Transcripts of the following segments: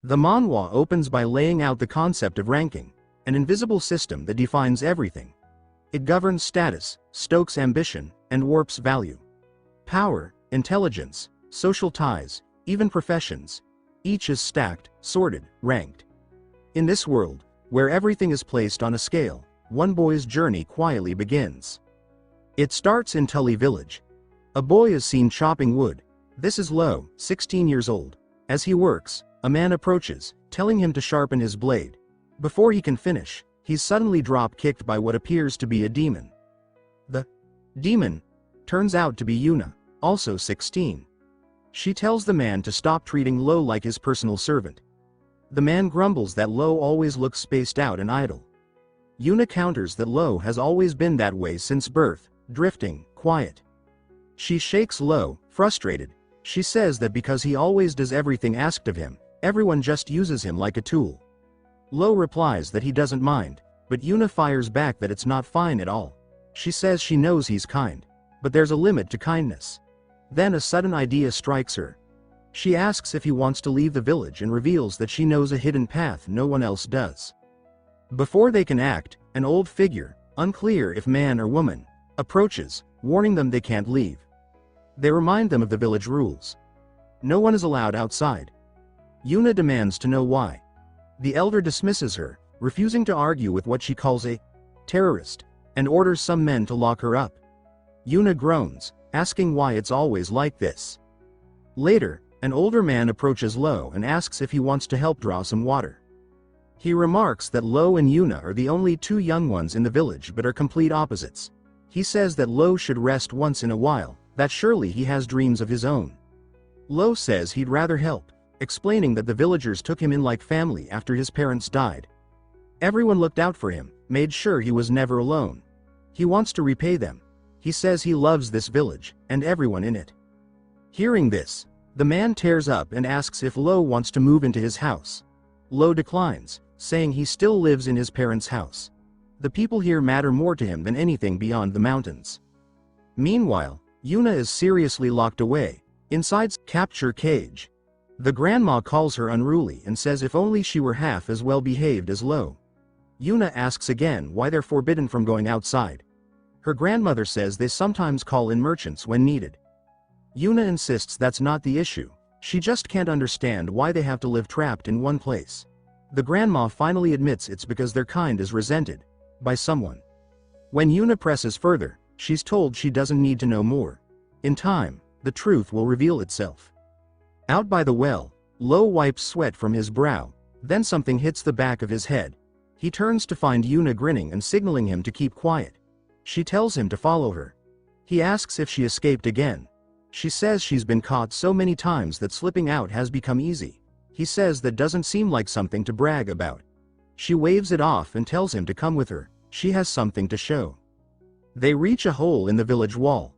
The manhwa opens by laying out the concept of ranking, an invisible system that defines everything. It governs status, stokes ambition, and warps value. Power, intelligence, social ties, even professions. Each is stacked, sorted, ranked. In this world, where everything is placed on a scale, one boy's journey quietly begins. It starts in Tully village. A boy is seen chopping wood. This is Lowe, 16 years old. As he works, a man approaches, telling him to sharpen his blade. Before he can finish, he's suddenly drop-kicked by what appears to be a demon. The demon turns out to be Yuna, also 16. She tells the man to stop treating Lowe like his personal servant. The man grumbles that Lowe always looks spaced out and idle. Yuna counters that Lowe has always been that way since birth, drifting, quiet. She shakes Lowe, frustrated. She says that because he always does everything asked of him, everyone just uses him like a tool. Lowe replies that he doesn't mind, but Yuna fires back that it's not fine at all. She says she knows he's kind, but there's a limit to kindness. Then a sudden idea strikes her. She asks if he wants to leave the village and reveals that she knows a hidden path no one else does. Before they can act, an old figure, unclear if man or woman, approaches, warning them they can't leave. They remind them of the village rules. No one is allowed outside. Yuna demands to know why. The elder dismisses her, refusing to argue with what she calls a terrorist, and orders some men to lock her up. Yuna groans, asking why it's always like this. Later, an older man approaches Lowe and asks if he wants to help draw some water. He remarks that Lowe and Yuna are the only two young ones in the village but are complete opposites. He says that Lowe should rest once in a while, that surely he has dreams of his own. Lowe says he'd rather help, explaining that the villagers took him in like family after his parents died. Everyone looked out for him, made sure he was never alone. He wants to repay them. He says he loves this village, and everyone in it. Hearing this, the man tears up and asks if Lowe wants to move into his house. Lowe declines, saying he still lives in his parents' house. The people here matter more to him than anything beyond the mountains. Meanwhile, Yuna is seriously locked away, inside's capture cage. The grandma calls her unruly and says if only she were half as well behaved as Lowe. Yuna asks again why they're forbidden from going outside. Her grandmother says they sometimes call in merchants when needed. Yuna insists that's not the issue, she just can't understand why they have to live trapped in one place. The grandma finally admits it's because their kind is resented by someone. When Yuna presses further, she's told she doesn't need to know more. In time, the truth will reveal itself. Out by the well, Lowe wipes sweat from his brow, then something hits the back of his head. He turns to find Yuna grinning and signaling him to keep quiet. She tells him to follow her. He asks if she escaped again. She says she's been caught so many times that slipping out has become easy. He says that doesn't seem like something to brag about. She waves it off and tells him to come with her, she has something to show. They reach a hole in the village wall.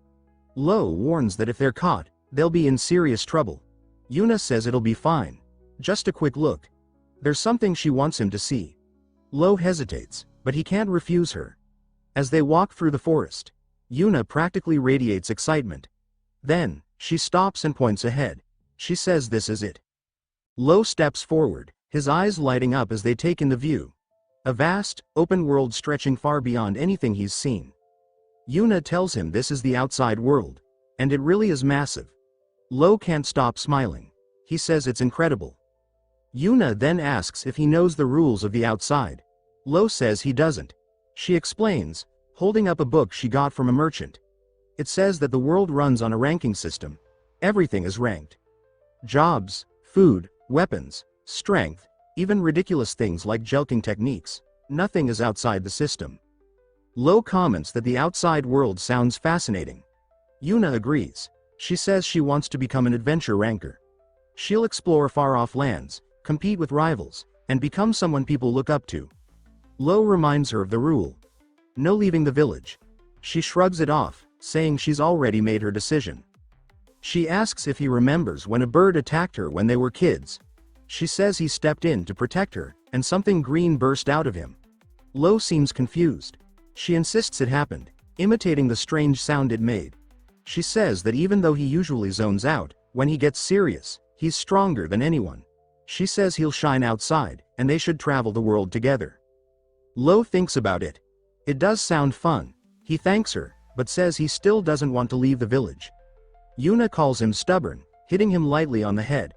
Lowe warns that if they're caught, they'll be in serious trouble. Yuna says it'll be fine. Just a quick look. There's something she wants him to see. Lowe hesitates, but he can't refuse her. As they walk through the forest, Yuna practically radiates excitement. Then, she stops and points ahead. She says this is it. Lowe steps forward, his eyes lighting up as they take in the view. A vast, open world stretching far beyond anything he's seen. Yuna tells him this is the outside world, and it really is massive. Lowe can't stop smiling. He says it's incredible. Yuna then asks if he knows the rules of the outside. Lowe says he doesn't. She explains, holding up a book she got from a merchant. It says that the world runs on a ranking system. Everything is ranked. Jobs, food, weapons, strength, even ridiculous things like jelking techniques. Nothing is outside the system. Lowe comments that the outside world sounds fascinating. Yuna agrees. She says she wants to become an adventure ranker. She'll explore far-off lands, compete with rivals, and become someone people look up to. Lowe reminds her of the rule. No leaving the village. She shrugs it off, saying she's already made her decision. She asks if he remembers when a bird attacked her when they were kids. She says he stepped in to protect her, and something green burst out of him. Lowe seems confused. She insists it happened, imitating the strange sound it made. She says that even though he usually zones out, when he gets serious, he's stronger than anyone. She says he'll shine outside, and they should travel the world together. Lowe thinks about it. It does sound fun. He thanks her, but says he still doesn't want to leave the village. Yuna calls him stubborn, hitting him lightly on the head.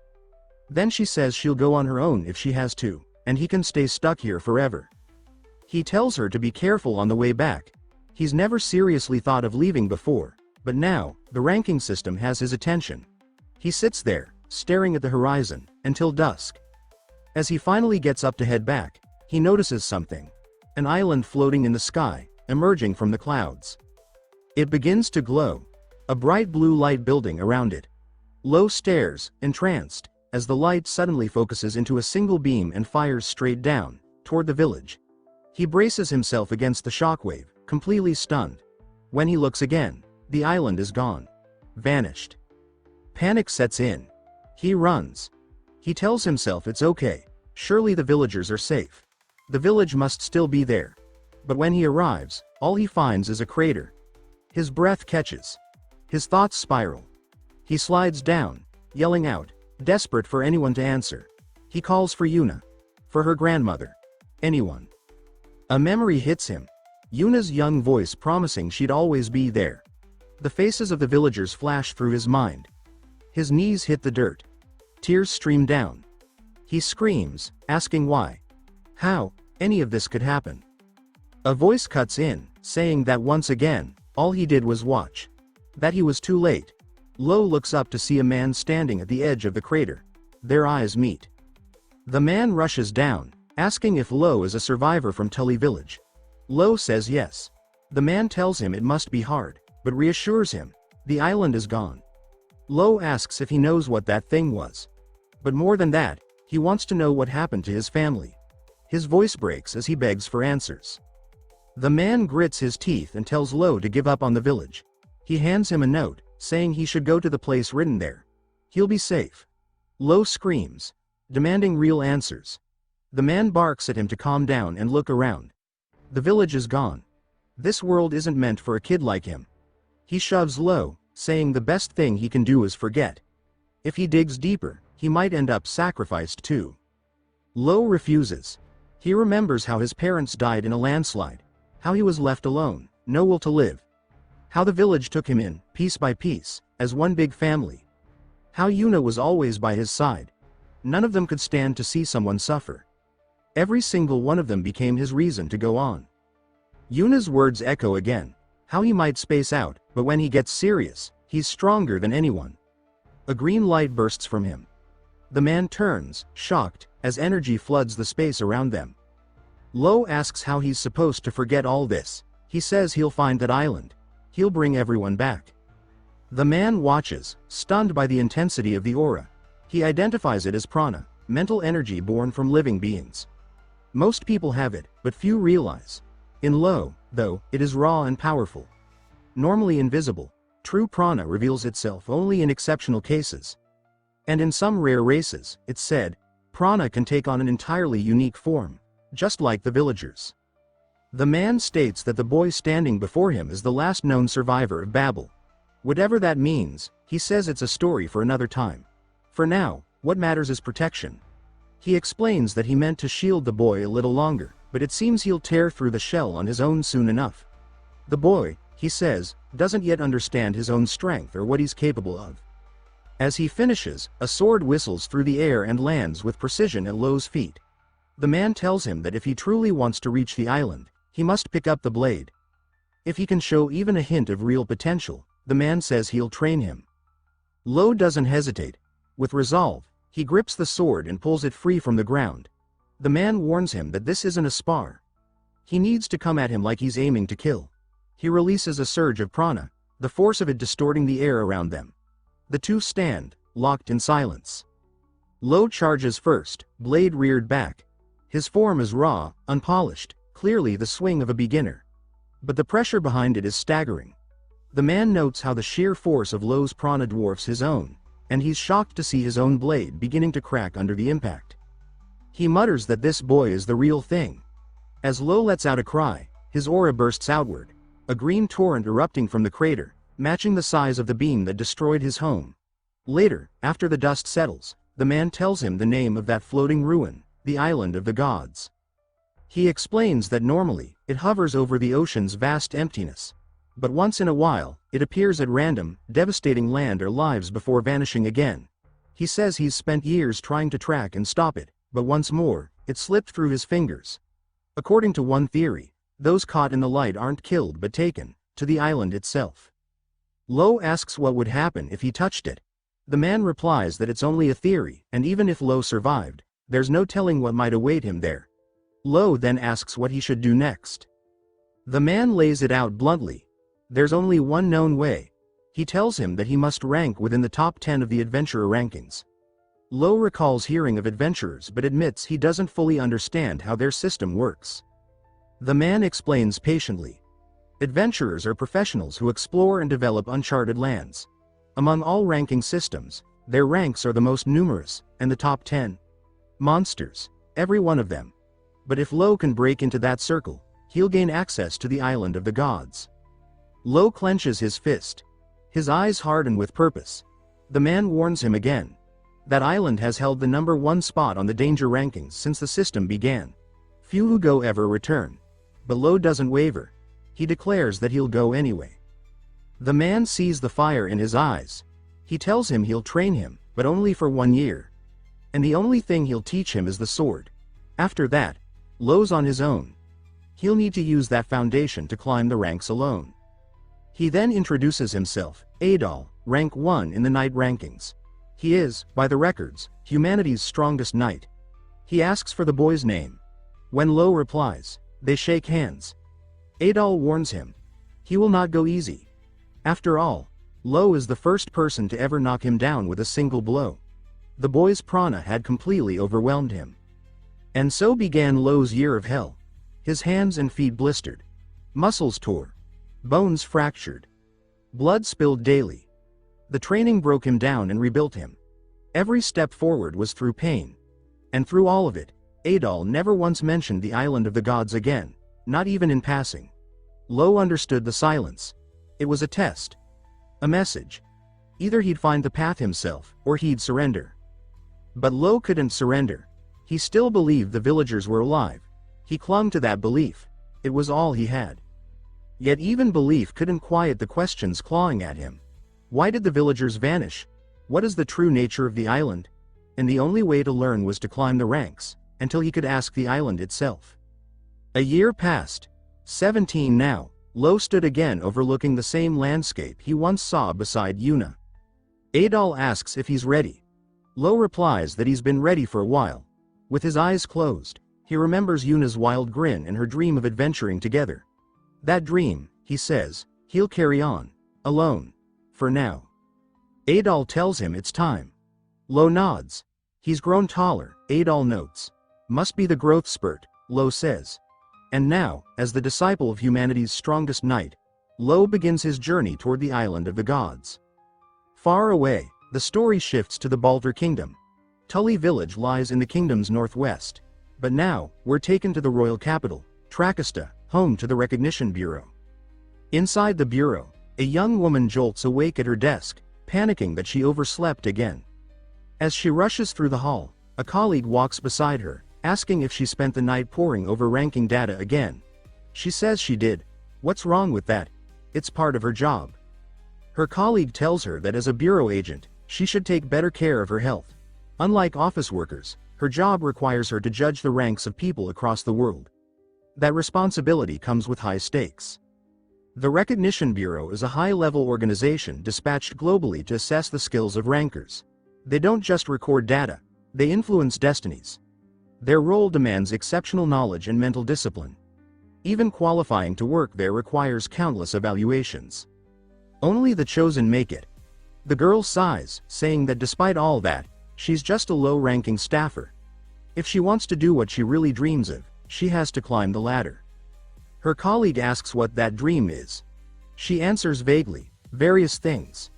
Then she says she'll go on her own if she has to, and he can stay stuck here forever. He tells her to be careful on the way back. He's never seriously thought of leaving before, but now, the ranking system has his attention. He sits there, staring at the horizon, until dusk. As he finally gets up to head back, he notices something. An island floating in the sky, emerging from the clouds. It begins to glow. A bright blue light building around it. Lowe stares, entranced, as the light suddenly focuses into a single beam and fires straight down, toward the village. He braces himself against the shockwave, completely stunned. When he looks again, the island is gone. Vanished. Panic sets in. He runs. He tells himself it's okay, surely the villagers are safe. The village must still be there. But when he arrives, all he finds is a crater. His breath catches. His thoughts spiral. He slides down, yelling out, desperate for anyone to answer. He calls for Yuna. For her grandmother. Anyone. A memory hits him. Yuna's young voice promising she'd always be there. The faces of the villagers flash through his mind. His knees hit the dirt. Tears stream down. He screams, asking why. How any of this could happen. A voice cuts in, saying that once again, all he did was watch. That he was too late. Lowe looks up to see a man standing at the edge of the crater. Their eyes meet. The man rushes down, asking if Lowe is a survivor from Tully village. Lowe says yes. The man tells him it must be hard, but reassures him, the island is gone. Lowe asks if he knows what that thing was. But more than that, he wants to know what happened to his family. His voice breaks as he begs for answers. The man grits his teeth and tells Lowe to give up on the village. He hands him a note, saying he should go to the place written there. He'll be safe. Lowe screams, demanding real answers. The man barks at him to calm down and look around. The village is gone. This world isn't meant for a kid like him. He shoves Lowe, saying the best thing he can do is forget. If he digs deeper, he might end up sacrificed too. Lowe refuses. He remembers how his parents died in a landslide. How he was left alone, no will to live. How the village took him in, piece by piece, as one big family. How Yuna was always by his side. None of them could stand to see someone suffer. Every single one of them became his reason to go on. Yuna's words echo again. How he might space out, but when he gets serious, he's stronger than anyone. A green light bursts from him. The man turns, shocked, as energy floods the space around them. Lowe asks how he's supposed to forget all this. He says he'll find that island. He'll bring everyone back. The man watches, stunned by the intensity of the aura. He identifies it as prana, mental energy born from living beings. Most people have it, but few realize. In Lowe, though, it is raw and powerful. Normally invisible, true prana reveals itself only in exceptional cases. And in some rare races, it's said, prana can take on an entirely unique form, just like the villagers. The man states that the boy standing before him is the last known survivor of Babel. Whatever that means, he says it's a story for another time. For now, what matters is protection. He explains that he meant to shield the boy a little longer, but it seems he'll tear through the shell on his own soon enough. The boy, he says, doesn't yet understand his own strength or what he's capable of. As he finishes, a sword whistles through the air and lands with precision at Lowe's feet. The man tells him that if he truly wants to reach the island, he must pick up the blade. If he can show even a hint of real potential, the man says he'll train him. Lowe doesn't hesitate. With resolve, he grips the sword and pulls it free from the ground. The man warns him that this isn't a spar. He needs to come at him like he's aiming to kill. He releases a surge of prana, the force of it distorting the air around them. The two stand, locked in silence. Lowe charges first, blade reared back. His form is raw, unpolished, clearly the swing of a beginner. But the pressure behind it is staggering. The man notes how the sheer force of Lowe's prana dwarfs his own, and he's shocked to see his own blade beginning to crack under the impact. He mutters that this boy is the real thing. As Lowe lets out a cry, his aura bursts outward, a green torrent erupting from the crater, matching the size of the beam that destroyed his home. Later, after the dust settles, the man tells him the name of that floating ruin, the Island of the Gods. He explains that normally, it hovers over the ocean's vast emptiness. But once in a while, it appears at random, devastating land or lives before vanishing again. He says he's spent years trying to track and stop it, but once more, it slipped through his fingers. According to one theory, those caught in the light aren't killed but taken to the island itself. Lowe asks what would happen if he touched it. The man replies that it's only a theory, and even if Lowe survived, there's no telling what might await him there. Lowe then asks what he should do next. The man lays it out bluntly. There's only one known way. He tells him that he must rank within the top 10 of the adventurer rankings. Lowe recalls hearing of adventurers but admits he doesn't fully understand how their system works. The man explains patiently. Adventurers are professionals who explore and develop uncharted lands. Among all ranking systems, their ranks are the most numerous, and the top 10. Monsters, every one of them. But if Lowe can break into that circle, he'll gain access to the Island of the Gods. Lowe clenches his fist. His eyes harden with purpose. The man warns him again. That island has held the number 1 spot on the danger rankings since the system began. Few who go ever return. But Lowe doesn't waver. He declares that he'll go anyway. The man sees the fire in his eyes. He tells him he'll train him, but only for 1 year. And the only thing he'll teach him is the sword. After that, Lowe's on his own. He'll need to use that foundation to climb the ranks alone. He then introduces himself, Adol, rank 1 in the knight rankings. He is, by the records, humanity's strongest knight. He asks for the boy's name. When Lowe replies, they shake hands. Adol warns him. He will not go easy. After all, Lowe is the first person to ever knock him down with a single blow. The boy's prana had completely overwhelmed him. And so began Lowe's year of hell. His hands and feet blistered. Muscles tore. Bones fractured. Blood spilled daily. The training broke him down and rebuilt him. Every step forward was through pain. And through all of it, Adol never once mentioned the Island of the Gods again, not even in passing. Lowe understood the silence. It was a test. A message. Either he'd find the path himself, or he'd surrender. But Lowe couldn't surrender. He still believed the villagers were alive. He clung to that belief. It was all he had. Yet even belief couldn't quiet the questions clawing at him. Why did the villagers vanish? What is the true nature of the island? And the only way to learn was to climb the ranks, until he could ask the island itself. A year passed. 17 now, Lowe stood again overlooking the same landscape he once saw beside Yuna. Adol asks if he's ready. Lowe replies that he's been ready for a while. With his eyes closed, he remembers Yuna's wild grin and her dream of adventuring together. That dream, he says, he'll carry on, alone, for now. Adol tells him it's time. Lowe nods. He's grown taller, Adol notes. Must be the growth spurt, Lowe says. And now, as the disciple of humanity's strongest knight, Lowe begins his journey toward the Island of the Gods. Far away, the story shifts to the Balder Kingdom. Tully village lies in the kingdom's northwest. But now, we're taken to the royal capital, Trakista, home to the Recognition Bureau. Inside the bureau, a young woman jolts awake at her desk, panicking that she overslept again. As she rushes through the hall, a colleague walks beside her, asking if she spent the night poring over ranking data again. She says she did. What's wrong with that? It's part of her job. Her colleague tells her that as a bureau agent, she should take better care of her health. Unlike office workers, her job requires her to judge the ranks of people across the world. That responsibility comes with high stakes. The Recognition Bureau is a high-level organization dispatched globally to assess the skills of rankers. They don't just record data, they influence destinies. Their role demands exceptional knowledge and mental discipline. Even qualifying to work there requires countless evaluations. Only the chosen make it. The girl sighs, saying that despite all that, she's just a low-ranking staffer. If she wants to do what she really dreams of, she has to climb the ladder. Her colleague asks what that dream is. She answers vaguely, various things.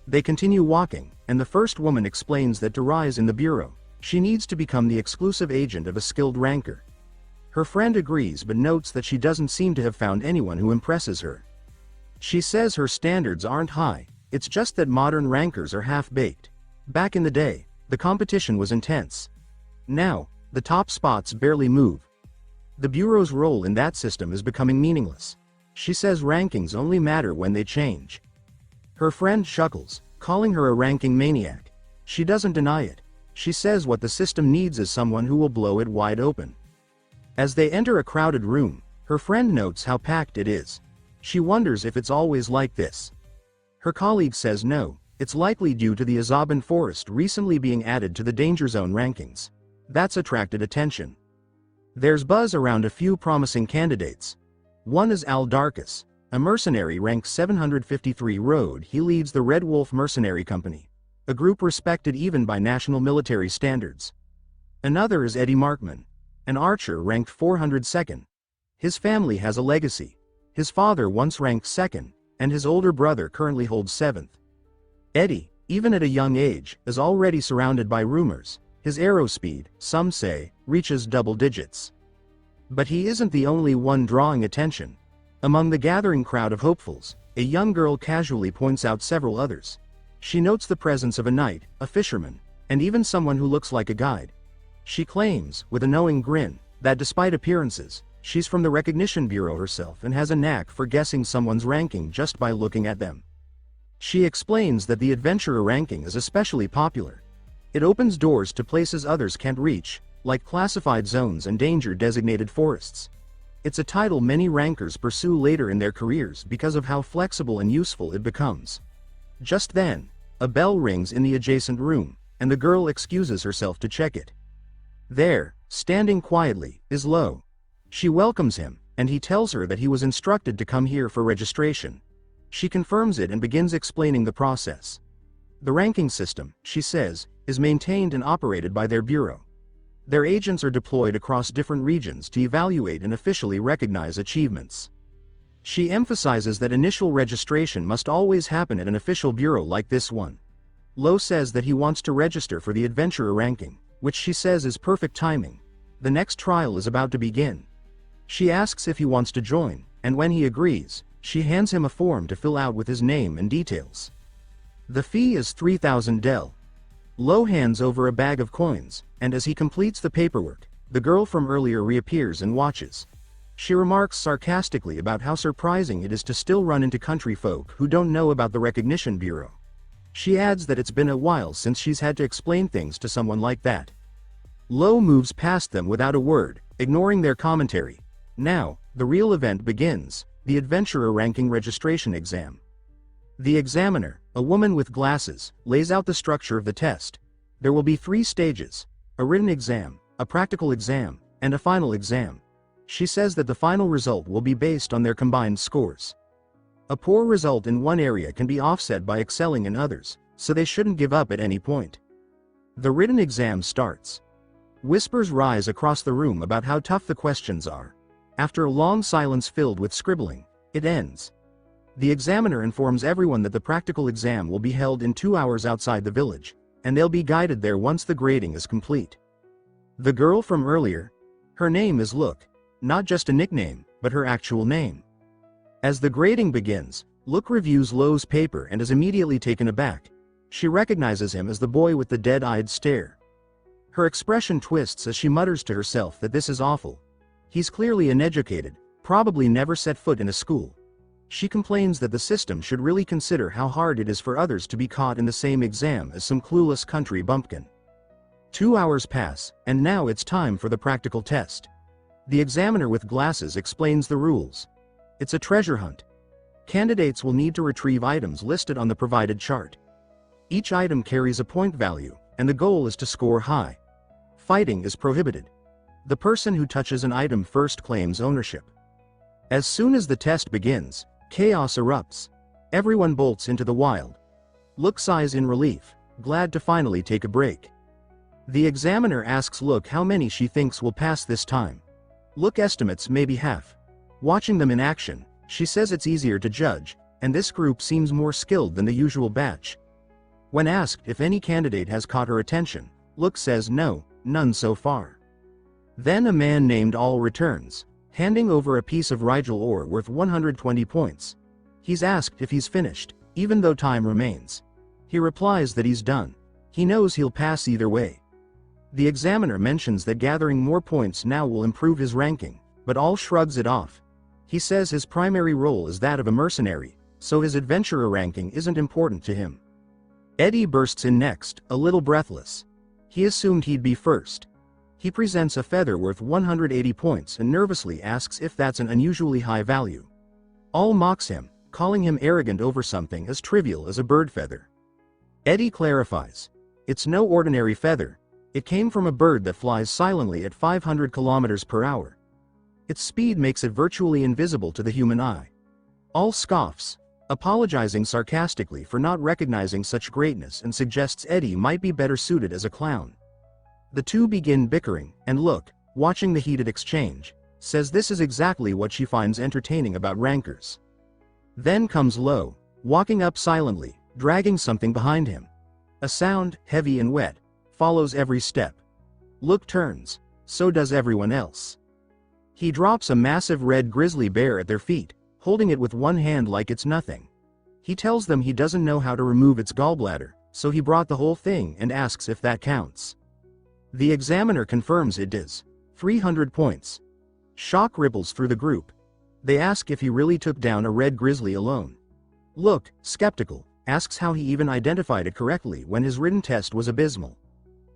They continue walking, and the first woman explains that to rise in the bureau, she needs to become the exclusive agent of a skilled ranker. Her friend agrees but notes that she doesn't seem to have found anyone who impresses her. She says her standards aren't high, it's just that modern rankers are half-baked. Back in the day, The competition was intense. Now, the top spots barely move. The bureau's role in that system is becoming meaningless. She says rankings only matter when they change. Her friend chuckles, calling her a ranking maniac. She doesn't deny it. She says what the system needs is someone who will blow it wide open. As they enter a crowded room, her friend notes how packed it is. She wonders if it's always like this. Her colleague says no, it's likely due to the Azaban forest recently being added to the danger zone rankings. That's attracted attention. There's buzz around a few promising candidates. One is Al Darkus, a mercenary ranked 753 road. He leads the Red Wolf Mercenary Company, a group respected even by national military standards. Another is Eddie Markman, an archer ranked 402nd. His family has a legacy. His father once ranked 2nd, and his older brother currently holds 7th. Eddie, even at a young age, is already surrounded by rumors. His arrow speed, some say, reaches double digits. But he isn't the only one drawing attention. Among the gathering crowd of hopefuls, a young girl casually points out several others. She notes the presence of a knight, a fisherman, and even someone who looks like a guide. She claims, with a knowing grin, that despite appearances, she's from the Recognition Bureau herself and has a knack for guessing someone's ranking just by looking at them. She explains that the adventurer ranking is especially popular. It opens doors to places others can't reach, like classified zones and danger-designated forests. It's a title many rankers pursue later in their careers because of how flexible and useful it becomes. Just then, a bell rings in the adjacent room, and the girl excuses herself to check it. There, standing quietly, is Lowe. She welcomes him, and he tells her that he was instructed to come here for registration. She confirms it and begins explaining the process. The ranking system, she says, is maintained and operated by their bureau. Their agents are deployed across different regions to evaluate and officially recognize achievements. She emphasizes that initial registration must always happen at an official bureau like this one. Lowe says that he wants to register for the adventurer ranking, which she says is perfect timing. The next trial is about to begin. She asks if he wants to join, and when he agrees, she hands him a form to fill out with his name and details. The fee is 3,000 del. Lowe hands over a bag of coins, and as he completes the paperwork, the girl from earlier reappears and watches. She remarks sarcastically about how surprising it is to still run into country folk who don't know about the Recognition Bureau. She adds that it's been a while since she's had to explain things to someone like that. Lowe moves past them without a word, ignoring their commentary. Now, the real event begins, the adventurer ranking registration exam. The examiner, a woman with glasses, lays out the structure of the test. There will be 3 stages: a written exam, a practical exam, and a final exam. She says that the final result will be based on their combined scores. A poor result in one area can be offset by excelling in others, so they shouldn't give up at any point. The written exam starts. Whispers rise across the room about how tough the questions are. After a long silence filled with scribbling, it ends. The examiner informs everyone that the practical exam will be held in 2 hours outside the village, and they'll be guided there once the grading is complete. The girl from earlier? Her name is Look. Not just a nickname, but her actual name. As the grading begins, Look reviews Lowe's paper and is immediately taken aback. She recognizes him as the boy with the dead-eyed stare. Her expression twists as she mutters to herself that this is awful. He's clearly uneducated, probably never set foot in a school. She complains that the system should really consider how hard it is for others to be caught in the same exam as some clueless country bumpkin. 2 hours pass, and now it's time for the practical test. The examiner with glasses explains the rules. It's a treasure hunt. Candidates will need to retrieve items listed on the provided chart. Each item carries a point value, and the goal is to score high. Fighting is prohibited. The person who touches an item first claims ownership. As soon as the test begins, chaos erupts. Everyone bolts into the wild. Look sighs in relief, glad to finally take a break. The examiner asks Look how many she thinks will pass this time. Look estimates maybe half. Watching them in action, she says it's easier to judge, and this group seems more skilled than the usual batch. When asked if any candidate has caught her attention, Look says no, none so far. Then a man named Adol returns, handing over a piece of Rigel ore worth 120 points. He's asked if he's finished, even though time remains. He replies that he's done. He knows he'll pass either way. The examiner mentions that gathering more points now will improve his ranking, but All shrugs it off. He says his primary role is that of a mercenary, so his adventurer ranking isn't important to him. Eddie bursts in next, a little breathless. He assumed he'd be first. He presents a feather worth 180 points and nervously asks if that's an unusually high value. All mocks him, calling him arrogant over something as trivial as a bird feather. Eddie clarifies. It's no ordinary feather. It came from a bird that flies silently at 500 kilometers per hour. Its speed makes it virtually invisible to the human eye. All scoffs, apologizing sarcastically for not recognizing such greatness, and suggests Eddie might be better suited as a clown. The two begin bickering, and Lowe, watching the heated exchange, says this is exactly what she finds entertaining about rankers. Then comes Lowe, walking up silently, dragging something behind him. A sound, heavy and wet, follows every step. Lowe turns, so does everyone else. He drops a massive red grizzly bear at their feet, holding it with one hand like it's nothing. He tells them he doesn't know how to remove its gallbladder, so he brought the whole thing and asks if that counts. The examiner confirms it does. 300 points. Shock ripples through the group. They ask if he really took down a red grizzly alone. Lowe, skeptical, asks how he even identified it correctly when his written test was abysmal.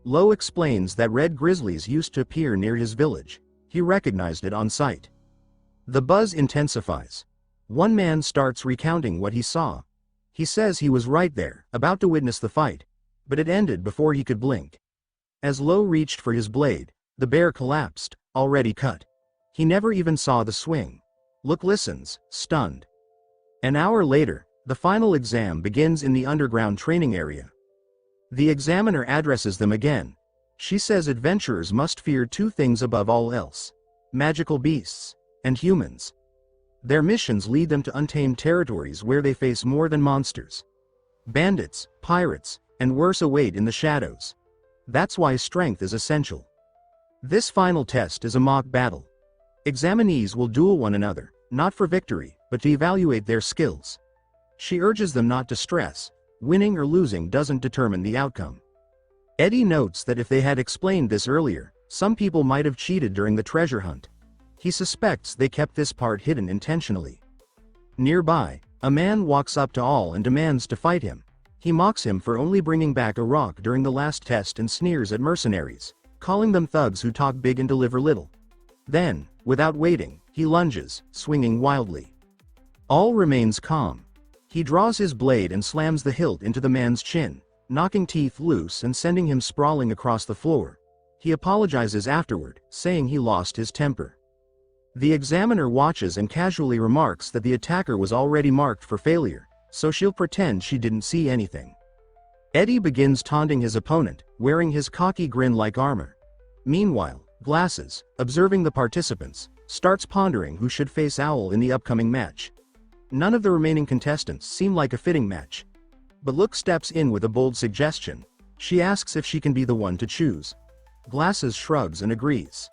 Lowe explains that red grizzlies used to appear near his village. He recognized it on sight. The buzz intensifies. One man starts recounting what he saw. He says he was right there, about to witness the fight, but it ended before he could blink. As Lowe reached for his blade, the bear collapsed, already cut. He never even saw the swing. Lowe listens, stunned. An hour later, the final exam begins in the underground training area. The examiner addresses them again. She says adventurers must fear two things above all else: magical beasts and humans. Their missions lead them to untamed territories where they face more than monsters. Bandits, pirates, and worse await in the shadows. That's why strength is essential. This final test is a mock battle. Examinees will duel one another, not for victory, but to evaluate their skills. She urges them not to stress. Winning or losing doesn't determine the outcome. Eddie notes that if they had explained this earlier, some people might have cheated during the treasure hunt. He suspects they kept this part hidden intentionally. Nearby, a man walks up to All and demands to fight him. He mocks him for only bringing back a rock during the last test and sneers at mercenaries, calling them thugs who talk big and deliver little. Then, without waiting, he lunges, swinging wildly. All remains calm. He draws his blade and slams the hilt into the man's chin, knocking teeth loose and sending him sprawling across the floor. He apologizes afterward, saying he lost his temper. The examiner watches and casually remarks that the attacker was already marked for failure, so she'll pretend she didn't see anything. Eddie begins taunting his opponent, wearing his cocky grin like armor. Meanwhile, Glasses, observing the participants, starts pondering who should face Owl in the upcoming match. None of the remaining contestants seem like a fitting match. But Lowe steps in with a bold suggestion. She asks if she can be the one to choose. Glasses shrugs and agrees.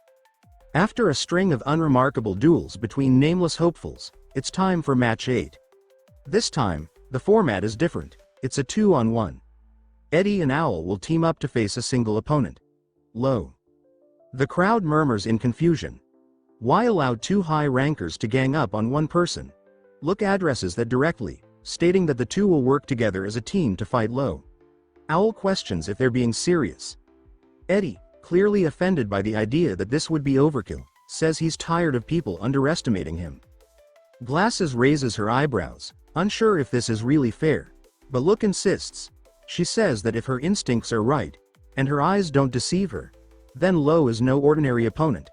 After a string of unremarkable duels between nameless hopefuls, it's time for match 8. This time, the format is different. It's a 2-on-1. Eddie and Owl will team up to face a single opponent. Lowe. The crowd murmurs in confusion. Why allow two high rankers to gang up on one person? Lowe addresses that directly, stating that the two will work together as a team to fight Lowe. Owl questions if they're being serious. Eddie, clearly offended by the idea that this would be overkill, says he's tired of people underestimating him. Glasses raises her eyebrows, unsure if this is really fair, but Lowe insists. She says that if her instincts are right, and her eyes don't deceive her, then Lowe is no ordinary opponent.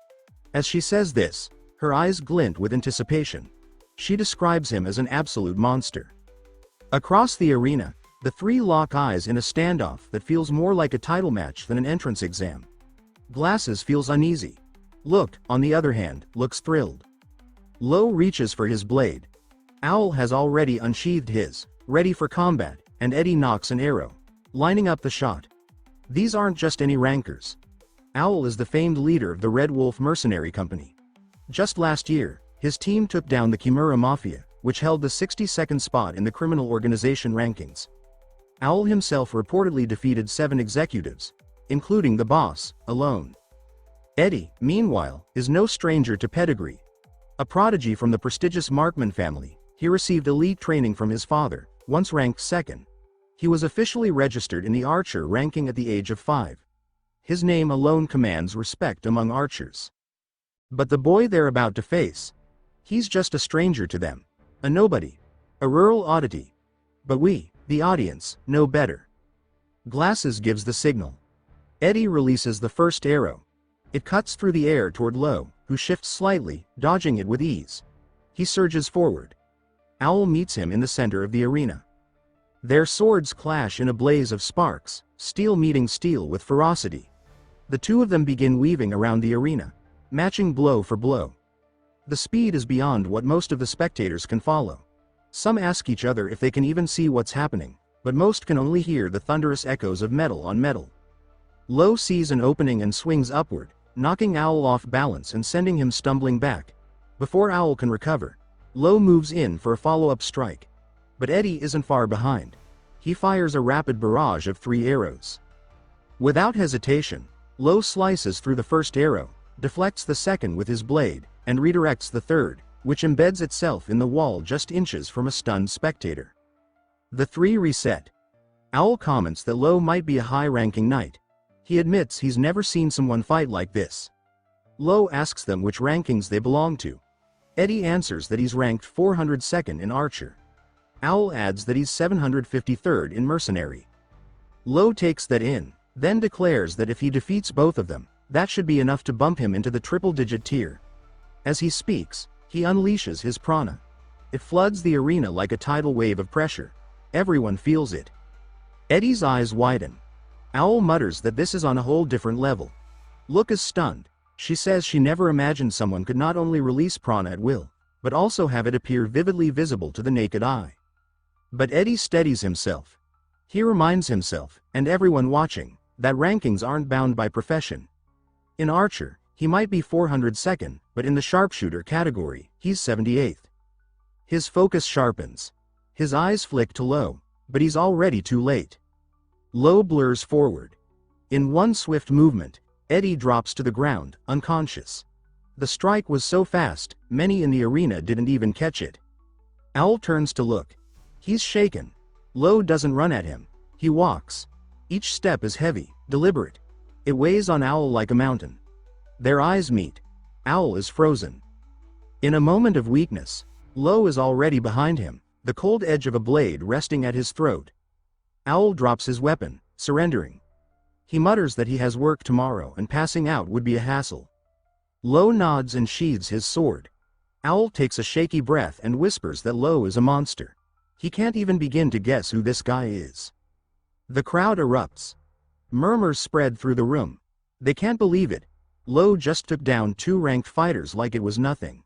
As she says this, her eyes glint with anticipation. She describes him as an absolute monster. Across the arena, the three lock eyes in a standoff that feels more like a title match than an entrance exam. Glasses feels uneasy. Lowe, on the other hand, looks thrilled. Lowe reaches for his blade. Owl has already unsheathed his, ready for combat, and Eddie knocks an arrow, lining up the shot. These aren't just any rankers. Owl is the famed leader of the Red Wolf Mercenary Company. Just last year, his team took down the Kimura Mafia, which held the 62nd spot in the criminal organization rankings. Owl himself reportedly defeated 7 executives, including the boss, alone. Eddie, meanwhile, is no stranger to pedigree. A prodigy from the prestigious Markman family, he received elite training from his father, once ranked 2nd. He was officially registered in the archer ranking at the age of 5. His name alone commands respect among archers. But the boy they're about to face, he's just a stranger to them, a nobody, a rural oddity. But we, the audience, know better. Glasses gives the signal. Eddie releases the first arrow. It cuts through the air toward Lowe, who shifts slightly, dodging it with ease. He surges forward. Owl meets him in the center of the arena. Their swords clash in a blaze of sparks, steel meeting steel with ferocity. The two of them begin weaving around the arena, matching blow for blow. The speed is beyond what most of the spectators can follow. Some ask each other if they can even see what's happening, but most can only hear the thunderous echoes of metal on metal. Lowe sees an opening and swings upward, knocking Owl off balance and sending him stumbling back. Before Owl can recover, Lowe moves in for a follow-up strike. But Eddie isn't far behind. He fires a rapid barrage of 3 arrows. Without hesitation, Lowe slices through the first arrow, deflects the second with his blade, and redirects the third, which embeds itself in the wall just inches from a stunned spectator. The 3 reset. Owl comments that Lowe might be a high-ranking knight. He admits he's never seen someone fight like this. Lowe asks them which rankings they belong to. Eddie answers that he's ranked 402nd in archer. Owl adds that he's 753rd in mercenary. Lowe takes that in, then declares that if he defeats both of them, that should be enough to bump him into the triple-digit tier. As he speaks, he unleashes his prana. It floods the arena like a tidal wave of pressure. Everyone feels it. Eddie's eyes widen. Owl mutters that this is on a whole different level. Look is stunned. She says she never imagined someone could not only release prana at will, but also have it appear vividly visible to the naked eye. But Eddie steadies himself. He reminds himself, and everyone watching, that rankings aren't bound by profession. In archer, he might be 402nd, but in the sharpshooter category, he's 78th. His focus sharpens. His eyes flick to Lowe, but he's already too late. Lowe blurs forward. In one swift movement, Eddie drops to the ground, unconscious. The strike was so fast, many in the arena didn't even catch it. Owl turns to look. He's shaken. Lowe doesn't run at him. He walks. Each step is heavy, deliberate. It weighs on Owl like a mountain. Their eyes meet. Owl is frozen. In a moment of weakness, Lowe is already behind him, the cold edge of a blade resting at his throat. Owl drops his weapon, surrendering. He mutters that he has work tomorrow and passing out would be a hassle. Lowe nods and sheathes his sword. Owl takes a shaky breath and whispers that Lowe is a monster. He can't even begin to guess who this guy is. The crowd erupts. Murmurs spread through the room. They can't believe it. Lowe just took down 2 ranked fighters like it was nothing.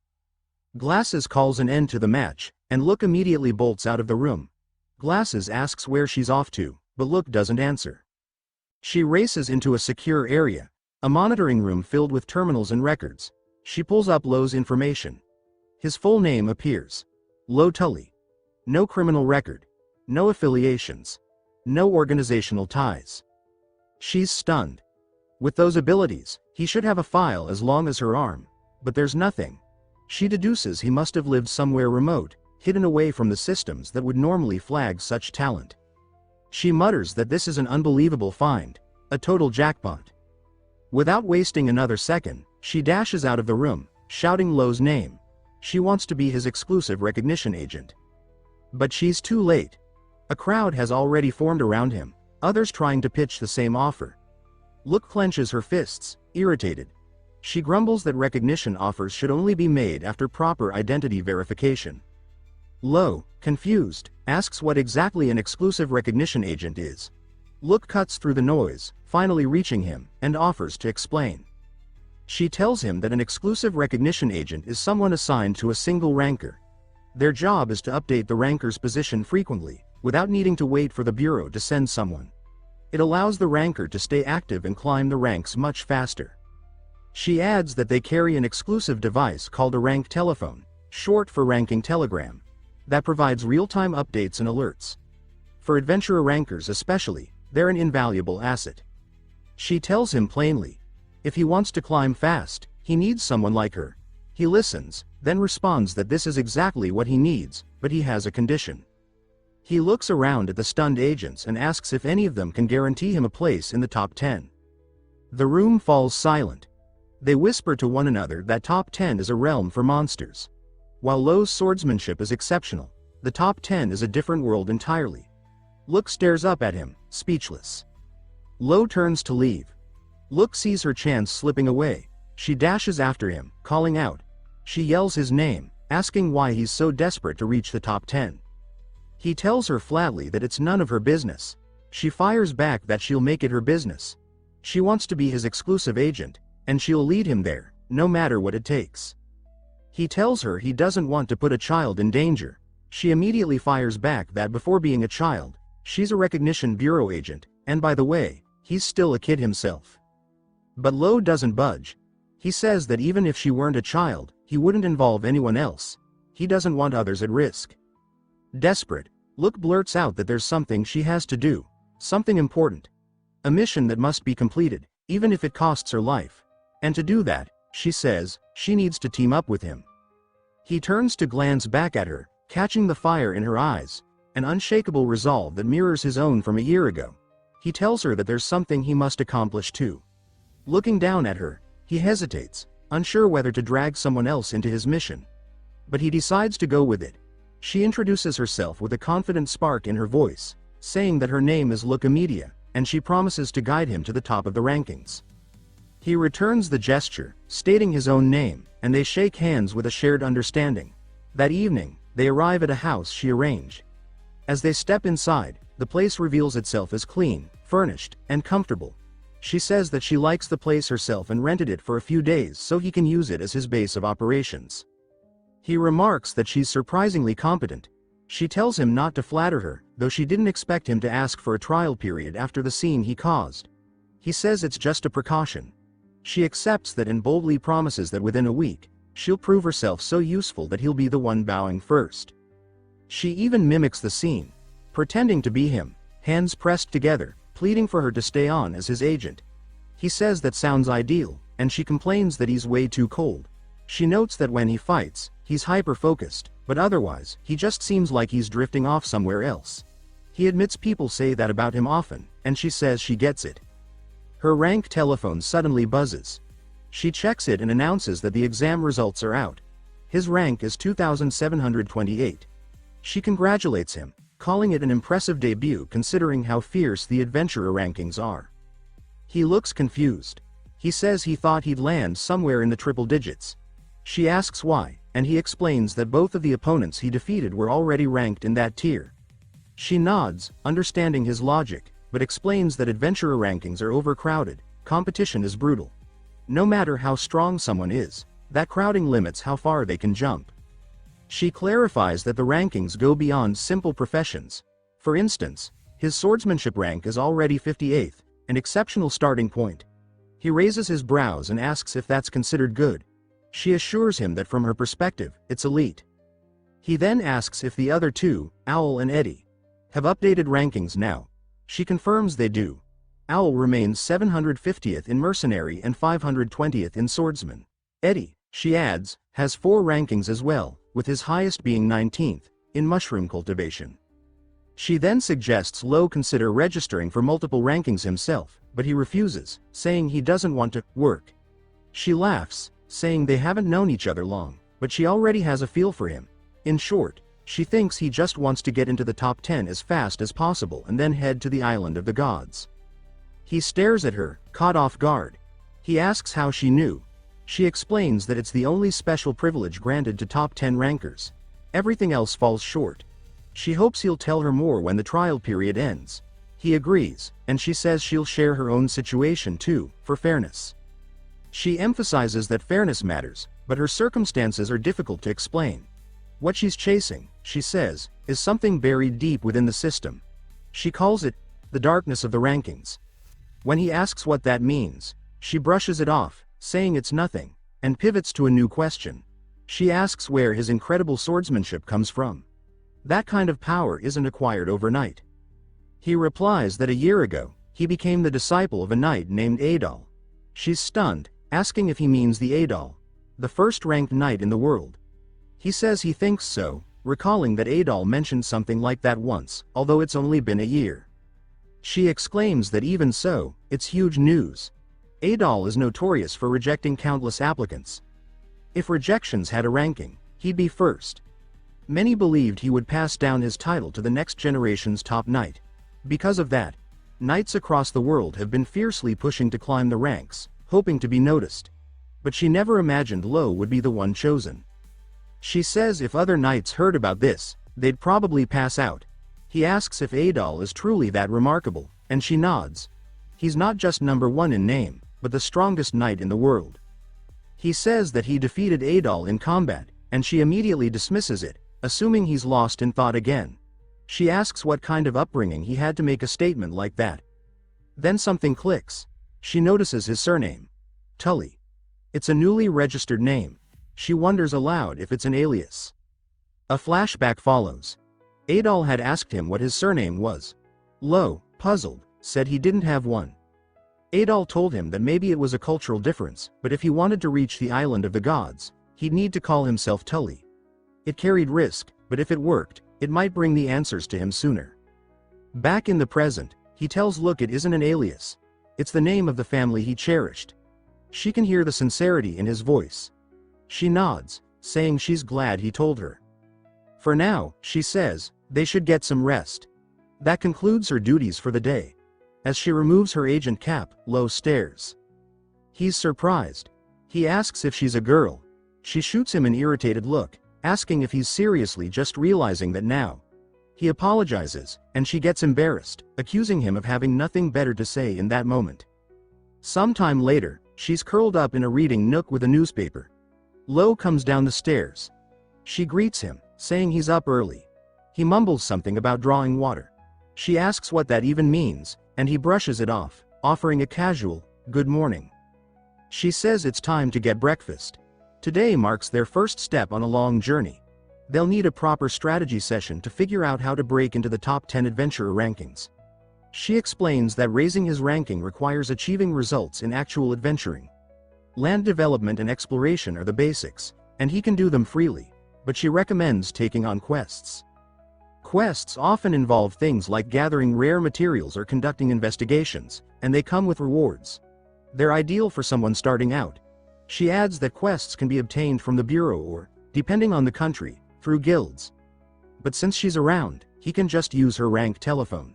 Glasses calls an end to the match, and Look immediately bolts out of the room. Glasses asks where she's off to, but Look doesn't answer. She races into a secure area, a monitoring room filled with terminals and records. She pulls up Lowe's information. His full name appears. Lowe Tully. No criminal record. No affiliations. No organizational ties. She's stunned. With those abilities, he should have a file as long as her arm, but there's nothing. She deduces he must have lived somewhere remote, hidden away from the systems that would normally flag such talent. She mutters that this is an unbelievable find, a total jackpot. Without wasting another second, she dashes out of the room, shouting Lowe's name. She wants to be his exclusive recognition agent. But she's too late. A crowd has already formed around him, others trying to pitch the same offer. Look clenches her fists, irritated. She grumbles that recognition offers should only be made after proper identity verification. Lowe, confused, asks what exactly an exclusive recognition agent is. Look cuts through the noise, finally reaching him, and offers to explain. She tells him that an exclusive recognition agent is someone assigned to a single ranker. Their job is to update the ranker's position frequently, without needing to wait for the bureau to send someone. It allows the ranker to stay active and climb the ranks much faster. She adds that they carry an exclusive device called a rank telephone, short for ranking telegram, that provides real-time updates and alerts. For adventurer rankers especially, they're an invaluable asset. She tells him plainly. If he wants to climb fast, he needs someone like her. He listens, then responds that this is exactly what he needs, but he has a condition. He looks around at the stunned agents and asks if any of them can guarantee him a place in the top 10. The room falls silent. They whisper to one another that top 10 is a realm for monsters. While Lowe's swordsmanship is exceptional, the top 10 is a different world entirely. Look stares up at him, speechless. Lowe turns to leave. Look sees her chance slipping away. She dashes after him, calling out. She yells his name, asking why he's so desperate to reach the top 10. He tells her flatly that it's none of her business. She fires back that she'll make it her business. She wants to be his exclusive agent, and she'll lead him there, no matter what it takes. He tells her he doesn't want to put a child in danger. She immediately fires back that before being a child, she's a recognition bureau agent, and by the way, he's still a kid himself. But Lowe doesn't budge. He says that even if she weren't a child, he wouldn't involve anyone else. He doesn't want others at risk. Desperate, Look blurts out that there's something she has to do, something important. A mission that must be completed, even if it costs her life. And to do that, she says, she needs to team up with him. He turns to glance back at her, catching the fire in her eyes, an unshakable resolve that mirrors his own from a year ago. He tells her that there's something he must accomplish too. Looking down at her, he hesitates, unsure whether to drag someone else into his mission. But he decides to go with it. She introduces herself with a confident spark in her voice, saying that her name is Lowe Media, and she promises to guide him to the top of the rankings. He returns the gesture, stating his own name, and they shake hands with a shared understanding. That evening, they arrive at a house she arranged. As they step inside, the place reveals itself as clean, furnished, and comfortable. She says that she likes the place herself and rented it for a few days so he can use it as his base of operations. He remarks that she's surprisingly competent. She tells him not to flatter her, though she didn't expect him to ask for a trial period after the scene he caused. He says it's just a precaution. She accepts that and boldly promises that within a week, she'll prove herself so useful that he'll be the one bowing first. She even mimics the scene, pretending to be him, hands pressed together, pleading for her to stay on as his agent. He says that sounds ideal, and she complains that he's way too cold. She notes that when he fights, he's hyper-focused, but otherwise, he just seems like he's drifting off somewhere else. He admits people say that about him often, and she says she gets it. Her rank telephone suddenly buzzes. She checks it and announces that the exam results are out. His rank is 2728. She congratulates him, calling it an impressive debut considering how fierce the adventurer rankings are. He looks confused. He says he thought he'd land somewhere in the triple digits. She asks why, and he explains that both of the opponents he defeated were already ranked in that tier. She nods, understanding his logic, but explains that adventurer rankings are overcrowded, competition is brutal. No matter how strong someone is, that crowding limits how far they can jump. She clarifies that the rankings go beyond simple professions. For instance, his swordsmanship rank is already 58th, an exceptional starting point. He raises his brows and asks if that's considered good. She assures him that from her perspective, it's elite. He then asks if the other two, Owl and Eddie, have updated rankings now. She confirms they do. Owl remains 750th in mercenary and 520th in swordsman. Eddie, she adds, has 4 rankings as well, with his highest being 19th, in mushroom cultivation. She then suggests Lowe consider registering for multiple rankings himself, but he refuses, saying he doesn't want to work. She laughs, saying they haven't known each other long, but she already has a feel for him. In short, she thinks he just wants to get into the top 10 as fast as possible and then head to the island of the gods. He stares at her, caught off guard. He asks how she knew. She explains that it's the only special privilege granted to top 10 rankers. Everything else falls short. She hopes he'll tell her more when the trial period ends. He agrees, and she says she'll share her own situation too, for fairness. She emphasizes that fairness matters, but her circumstances are difficult to explain. What she's chasing, she says, is something buried deep within the system. She calls it the darkness of the rankings. When he asks what that means, she brushes it off, saying it's nothing, and pivots to a new question. She asks where his incredible swordsmanship comes from. That kind of power isn't acquired overnight. He replies that a year ago, he became the disciple of a knight named Adol. She's stunned, asking if he means the Adol, the first ranked knight in the world. He says he thinks so, recalling that Adol mentioned something like that once, although it's only been a year. She exclaims that even so, it's huge news. Adol is notorious for rejecting countless applicants. If rejections had a ranking, he'd be first. Many believed he would pass down his title to the next generation's top knight. Because of that, knights across the world have been fiercely pushing to climb the ranks, hoping to be noticed. But she never imagined Lowe would be the one chosen. She says if other knights heard about this, they'd probably pass out. He asks if Adol is truly that remarkable, and she nods. He's not just number one in name, but the strongest knight in the world. He says that he defeated Adol in combat, and she immediately dismisses it, assuming he's lost in thought again. She asks what kind of upbringing he had to make a statement like that. Then something clicks. She notices his surname. Tully. It's a newly registered name. She wonders aloud if it's an alias. A flashback follows. Adol had asked him what his surname was. Lowe, puzzled, said he didn't have one. Adol told him that maybe it was a cultural difference, but if he wanted to reach the island of the gods, he'd need to call himself Tully. It carried risk, but if it worked, it might bring the answers to him sooner. Back in the present, he tells Look it isn't an alias. It's the name of the family he cherished. She can hear the sincerity in his voice. She nods, saying she's glad he told her. For now, she says, they should get some rest. That concludes her duties for the day. As she removes her agent cap, Lowe stares. He's surprised. He asks if she's a girl. She shoots him an irritated look, asking if he's seriously just realizing that now. He apologizes, and she gets embarrassed, accusing him of having nothing better to say in that moment. Sometime later, she's curled up in a reading nook with a newspaper. Lowe comes down the stairs. She greets him, saying he's up early. He mumbles something about drawing water. She asks what that even means, and he brushes it off, offering a casual, good morning. She says it's time to get breakfast. Today marks their first step on a long journey. They'll need a proper strategy session to figure out how to break into the top 10 adventurer rankings. She explains that raising his ranking requires achieving results in actual adventuring. Land development and exploration are the basics, and he can do them freely, but she recommends taking on quests. Quests often involve things like gathering rare materials or conducting investigations, and they come with rewards. They're ideal for someone starting out. She adds that quests can be obtained from the bureau or, depending on the country, through guilds. But since she's around, he can just use her rank telephone.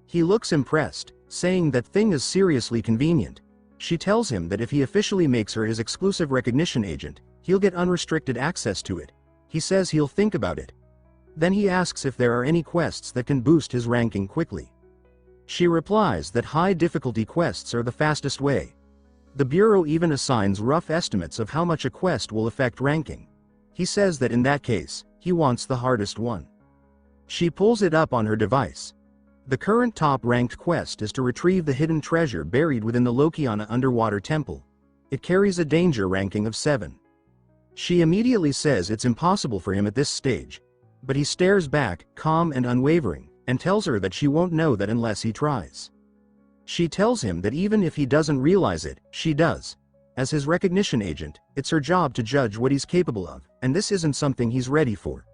He looks impressed, saying that thing is seriously convenient. She tells him that if he officially makes her his exclusive recognition agent, he'll get unrestricted access to it. He says he'll think about it. Then he asks if there are any quests that can boost his ranking quickly. She replies that high difficulty quests are the fastest way. The bureau even assigns rough estimates of how much a quest will affect ranking. He says that in that case, he wants the hardest one. She pulls it up on her device. The current top-ranked quest is to retrieve the hidden treasure buried within the Lowe underwater temple. It carries a danger ranking of 7. She immediately says it's impossible for him at this stage, but he stares back, calm and unwavering, and tells her that she won't know that unless he tries. She tells him that even if he doesn't realize it, she does. As his recognition agent, it's her job to judge what he's capable of, and this isn't something he's ready for.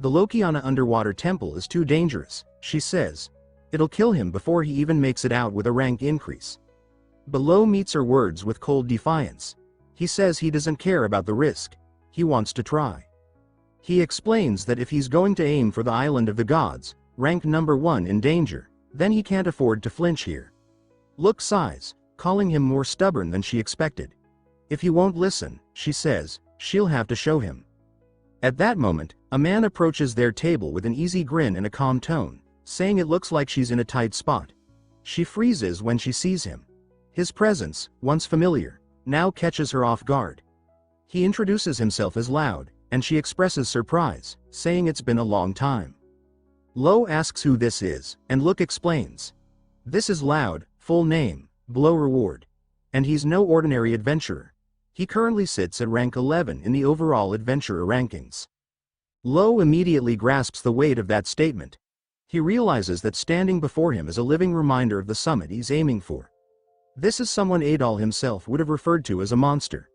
The Lowe underwater temple is too dangerous, she says. It'll kill him before he even makes it out with a rank increase. But Lowe meets her words with cold defiance. He says he doesn't care about the risk. He wants to try. He explains that if he's going to aim for the island of the gods, rank number 1 in danger, then he can't afford to flinch here. Look sighs, calling him more stubborn than she expected. If he won't listen, she says, she'll have to show him. At that moment, a man approaches their table with an easy grin and a calm tone, saying it looks like she's in a tight spot. She freezes when she sees him. His presence, once familiar, now catches her off guard. He introduces himself as Lowe, and she expresses surprise, saying it's been a long time. Lowe asks who this is, and Lowe explains. This is Lowe, full name, Blow Reward. And he's no ordinary adventurer. He currently sits at rank 11 in the overall adventurer rankings. Lowe immediately grasps the weight of that statement. He realizes that standing before him is a living reminder of the summit he's aiming for. This is someone Adol himself would have referred to as a monster.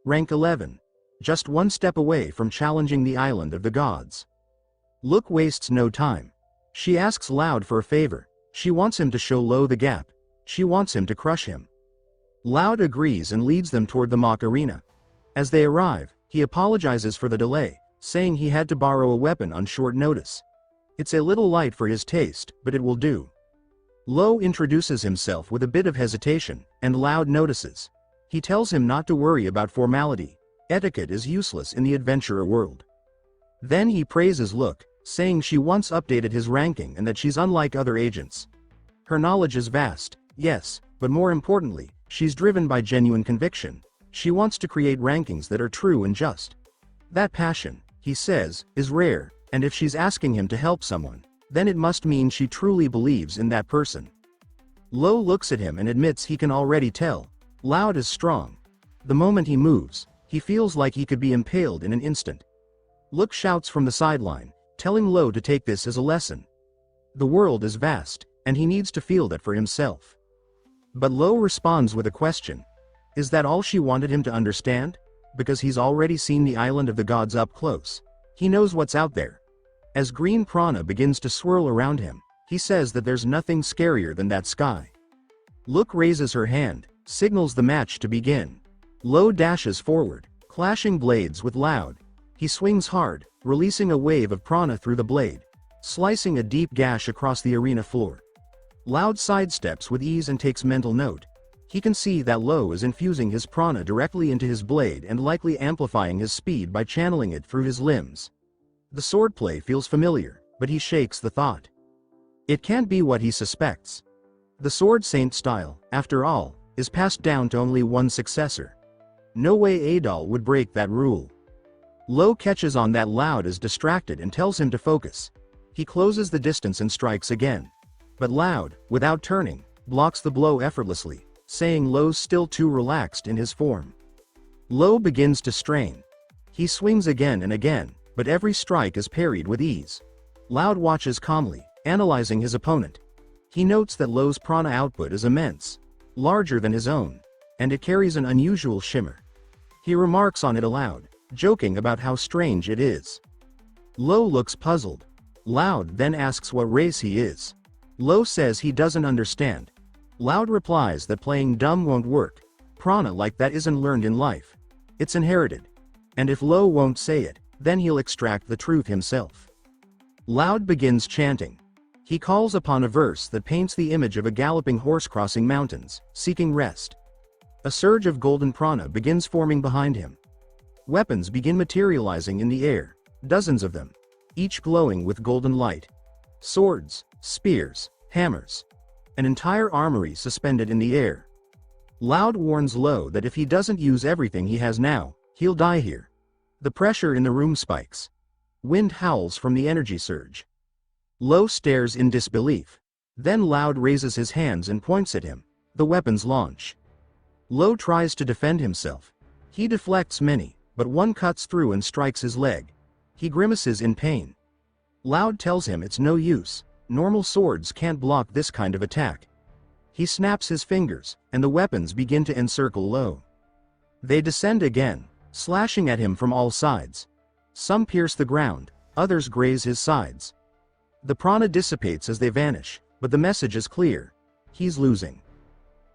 Rank 11. Just one step away from challenging the island of the gods. Look wastes no time. She asks Lowe for a favor. She wants him to show Lowe the gap. She wants him to crush him. Lowe agrees and leads them toward the mock arena. As they arrive, he apologizes for the delay, saying he had to borrow a weapon on short notice. It's a little light for his taste, but it will do. Lowe introduces himself with a bit of hesitation, and Lowe notices. He tells him not to worry about formality. Etiquette is useless in the adventurer world. Then he praises Lowe, saying she once updated his ranking and that she's unlike other agents. Her knowledge is vast, yes, but more importantly, she's driven by genuine conviction. She wants to create rankings that are true and just. That passion, he says, is rare, and if she's asking him to help someone, then it must mean she truly believes in that person. Lowe looks at him and admits he can already tell. Lowe is strong. The moment he moves, he feels like he could be impaled in an instant. Lowe shouts from the sideline, telling Lowe to take this as a lesson. The world is vast, and he needs to feel that for himself. But Lowe responds with a question. Is that all she wanted him to understand? Because he's already seen the island of the gods up close. He knows what's out there. As green prana begins to swirl around him, he says that there's nothing scarier than that sky. Lowe raises her hand, signals the match to begin. Lowe dashes forward, clashing blades with Lowe. He swings hard, releasing a wave of prana through the blade, slicing a deep gash across the arena floor. Lowe sidesteps with ease and takes mental note. He can see that Lowe is infusing his prana directly into his blade and likely amplifying his speed by channeling it through his limbs. The swordplay feels familiar, but he shakes the thought. It can't be what he suspects. The sword saint style, after all, is passed down to only one successor. No way Adol would break that rule. Lowe catches on that Lowe is distracted and tells him to focus. He closes the distance and strikes again. But Lowe, without turning, blocks the blow effortlessly, saying Lowe's still too relaxed in his form. Lowe begins to strain. He swings again and again, but every strike is parried with ease. Lowe watches calmly, analyzing his opponent. He notes that Lowe's prana output is immense, larger than his own, and it carries an unusual shimmer. He remarks on it aloud, joking about how strange it is. Lowe looks puzzled. Lowe then asks what race he is. Lowe says he doesn't understand. Lowe replies that playing dumb won't work. Prana like that isn't learned in life. It's inherited. And if Lowe won't say it, then he'll extract the truth himself. Lowe begins chanting. He calls upon a verse that paints the image of a galloping horse crossing mountains, seeking rest. A surge of golden prana begins forming behind him. Weapons begin materializing in the air, dozens of them, each glowing with golden light. Swords, spears, hammers. An entire armory suspended in the air. Lowe warns Lowe that if he doesn't use everything he has now, he'll die here. The pressure in the room spikes. Wind howls from the energy surge. Lowe stares in disbelief. Then Lowe raises his hands and points at him. The weapons launch. Lowe tries to defend himself. He deflects many, but one cuts through and strikes his leg. He grimaces in pain. Lowe tells him it's no use. Normal swords can't block this kind of attack. He snaps his fingers, and the weapons begin to encircle Lowe. They descend again, slashing at him from all sides. Some pierce the ground, others graze his sides. The prana dissipates as they vanish, but the message is clear. He's losing.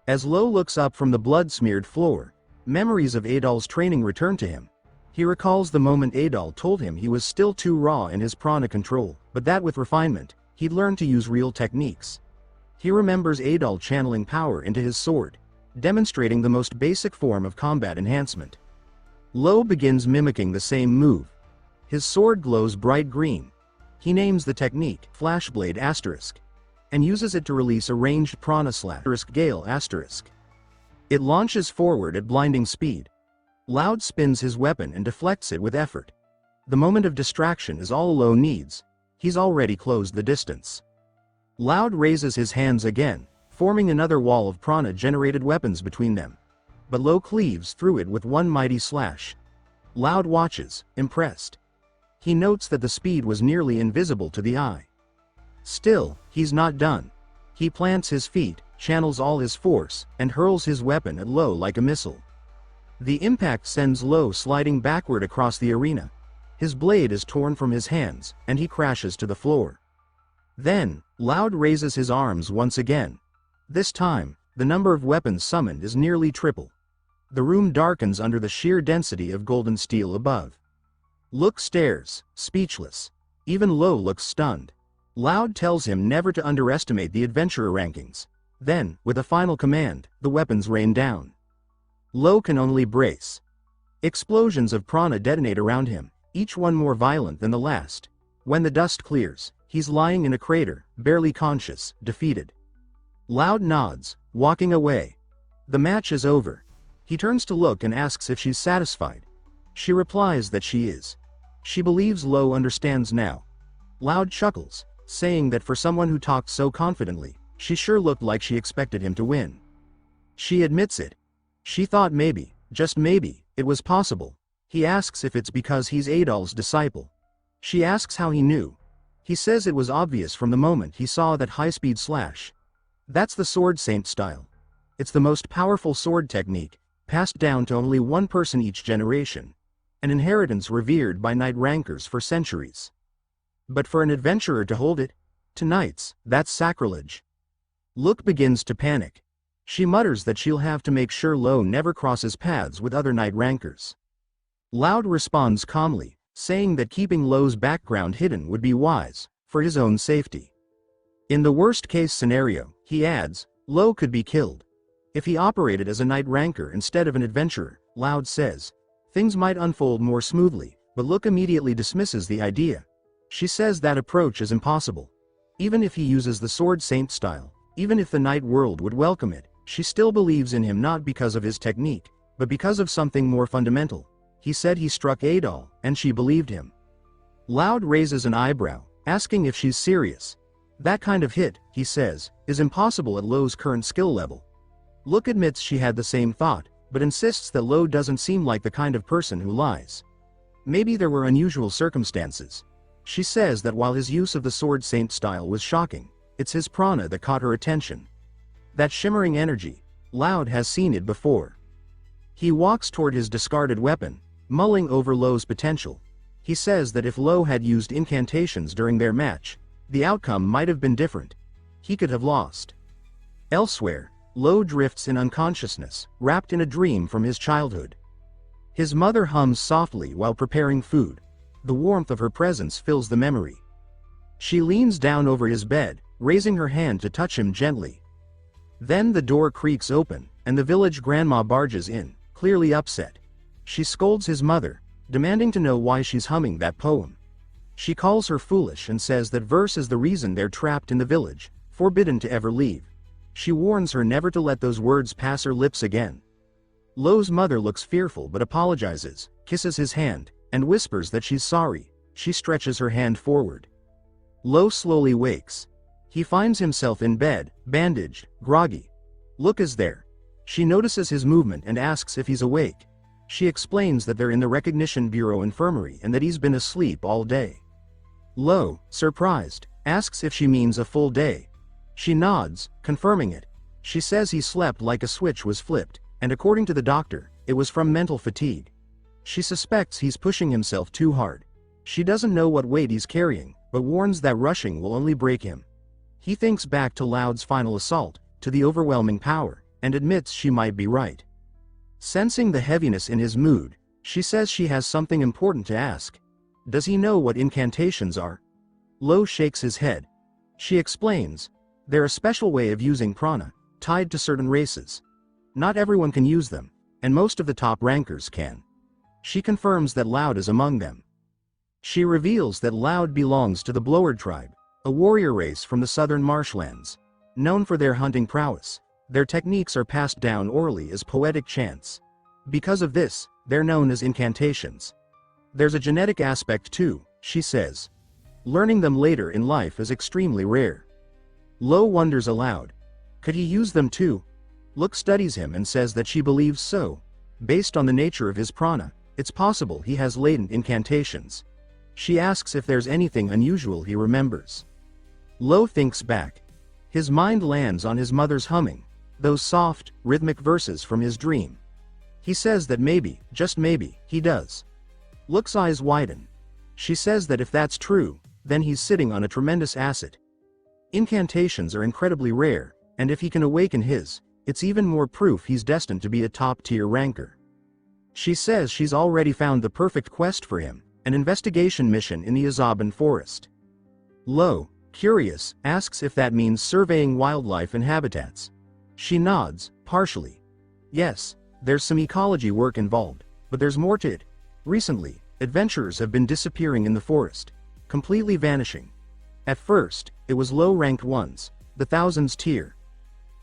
As Lowe looks up from the blood-smeared floor, memories of Adol's training return to him. He recalls the moment Adol told him he was still too raw in his prana control, but that with refinement, he'd learned to use real techniques. He remembers Adol channeling power into his sword, demonstrating the most basic form of combat enhancement. Lowe begins mimicking the same move. His sword glows bright green. He names the technique Flashblade *, and uses it to release a ranged prana *gale *. It launches forward at blinding speed. Lowe spins his weapon and deflects it with effort. The moment of distraction is all Lowe needs. He's already closed the distance. Lowe raises his hands again, forming another wall of prana-generated weapons between them. But Lowe cleaves through it with one mighty slash. Lowe watches, impressed. He notes that the speed was nearly invisible to the eye. Still, he's not done. He plants his feet, channels all his force, and hurls his weapon at Lowe like a missile. The impact sends Lowe sliding backward across the arena. His blade is torn from his hands, and he crashes to the floor. Then, Lowe raises his arms once again. This time, the number of weapons summoned is nearly triple. The room darkens under the sheer density of golden steel above. Lowe stares, speechless. Even Lowe looks stunned. Lowe tells him never to underestimate the adventurer rankings. Then, with a final command, the weapons rain down. Lowe can only brace. Explosions of prana detonate around him, each one more violent than the last. When the dust clears, he's lying in a crater, barely conscious, defeated. Lowe nods, walking away. The match is over. He turns to look and asks if she's satisfied. She replies that she is. She believes Lowe understands now. Lowe chuckles, saying that for someone who talked so confidently, she sure looked like she expected him to win. She admits it. She thought maybe, just maybe, it was possible. He asks if it's because he's Adol's disciple. She asks how he knew. He says it was obvious from the moment he saw that high-speed slash. That's the sword saint style. It's the most powerful sword technique, passed down to only one person each generation. An inheritance revered by knight rankers for centuries. But for an adventurer to hold it, to knights, that's sacrilege. Lowe begins to panic. She mutters that she'll have to make sure Lowe never crosses paths with other knight rankers. Lowe responds calmly, saying that keeping Lowe's background hidden would be wise, for his own safety. In the worst-case scenario, he adds, Lowe could be killed. If he operated as a knight ranker instead of an adventurer, Lowe says, things might unfold more smoothly, but Lowe immediately dismisses the idea. She says that approach is impossible. Even if he uses the sword saint style, even if the knight world would welcome it, she still believes in him not because of his technique, but because of something more fundamental. He said he struck Adol, and she believed him. Lowe raises an eyebrow, asking if she's serious. That kind of hit, he says, is impossible at Lowe's current skill level. Lowe admits she had the same thought, but insists that Lowe doesn't seem like the kind of person who lies. Maybe there were unusual circumstances. She says that while his use of the sword saint style was shocking, it's his prana that caught her attention. That shimmering energy, Lowe has seen it before. He walks toward his discarded weapon, mulling over Lowe's potential. He says that if Lowe had used incantations during their match, the outcome might have been different. He could have lost. Elsewhere, Lowe drifts in unconsciousness, wrapped in a dream from his childhood. His mother hums softly while preparing food. The warmth of her presence fills the memory. She leans down over his bed, raising her hand to touch him gently. Then the door creaks open, and the village grandma barges in, clearly upset. She scolds his mother, demanding to know why she's humming that poem. She calls her foolish and says that verse is the reason they're trapped in the village, forbidden to ever leave. She warns her never to let those words pass her lips again. Lowe's mother looks fearful but apologizes, kisses his hand, and whispers that she's sorry. She stretches her hand forward. Lowe slowly wakes. He finds himself in bed, bandaged, groggy. Lowe is there. She notices his movement and asks if he's awake. She explains that they're in the Recognition Bureau infirmary and that he's been asleep all day. Lowe, surprised, asks if she means a full day. She nods, confirming it. She says he slept like a switch was flipped, and according to the doctor, it was from mental fatigue. She suspects he's pushing himself too hard. She doesn't know what weight he's carrying, but warns that rushing will only break him. He thinks back to Lowe's final assault, to the overwhelming power, and admits she might be right. Sensing the heaviness in his mood, she says she has something important to ask. Does he know what incantations are? Lowe shakes his head. She explains, they're a special way of using prana, tied to certain races. Not everyone can use them, and most of the top rankers can. She confirms that Lowe is among them. She reveals that Lowe belongs to the Blower tribe, a warrior race from the southern marshlands. Known for their hunting prowess, their techniques are passed down orally as poetic chants. Because of this, they're known as incantations. There's a genetic aspect too, she says. Learning them later in life is extremely rare. Lowe wonders aloud. Could he use them too? Lowe studies him and says that she believes so. Based on the nature of his prana, it's possible he has latent incantations. She asks if there's anything unusual he remembers. Lowe thinks back. His mind lands on his mother's humming, those soft, rhythmic verses from his dream. He says that maybe, just maybe, he does. Look's eyes widen. She says that if that's true, then he's sitting on a tremendous asset. Incantations are incredibly rare, and if he can awaken his, it's even more proof he's destined to be a top-tier ranker. She says she's already found the perfect quest for him, an investigation mission in the Azaban forest. Lowe, curious, asks if that means surveying wildlife and habitats. She nods, partially. Yes, there's some ecology work involved, but there's more to it. Recently, adventurers have been disappearing in the forest, completely vanishing. At first, it was low-ranked ones, the thousands tier.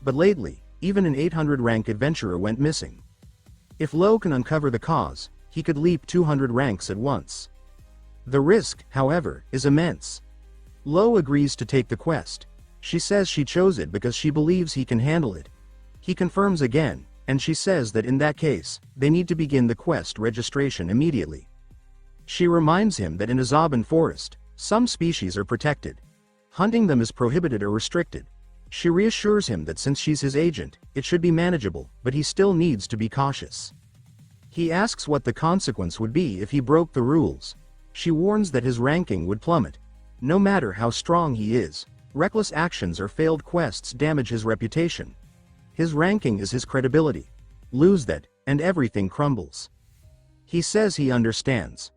But lately, even an 800-rank adventurer went missing. If Lowe can uncover the cause, he could leap 200 ranks at once. The risk, however, is immense. Lowe agrees to take the quest. She says she chose it because she believes he can handle it. He confirms again, and she says that in that case, they need to begin the quest registration immediately. She reminds him that in Azaban forest, some species are protected. Hunting them is prohibited or restricted. She reassures him that since she's his agent, it should be manageable, but he still needs to be cautious. He asks what the consequence would be if he broke the rules. She warns that his ranking would plummet. No matter how strong he is, reckless actions or failed quests damage his reputation. His ranking is his credibility. Lose that, and everything crumbles. He says he understands.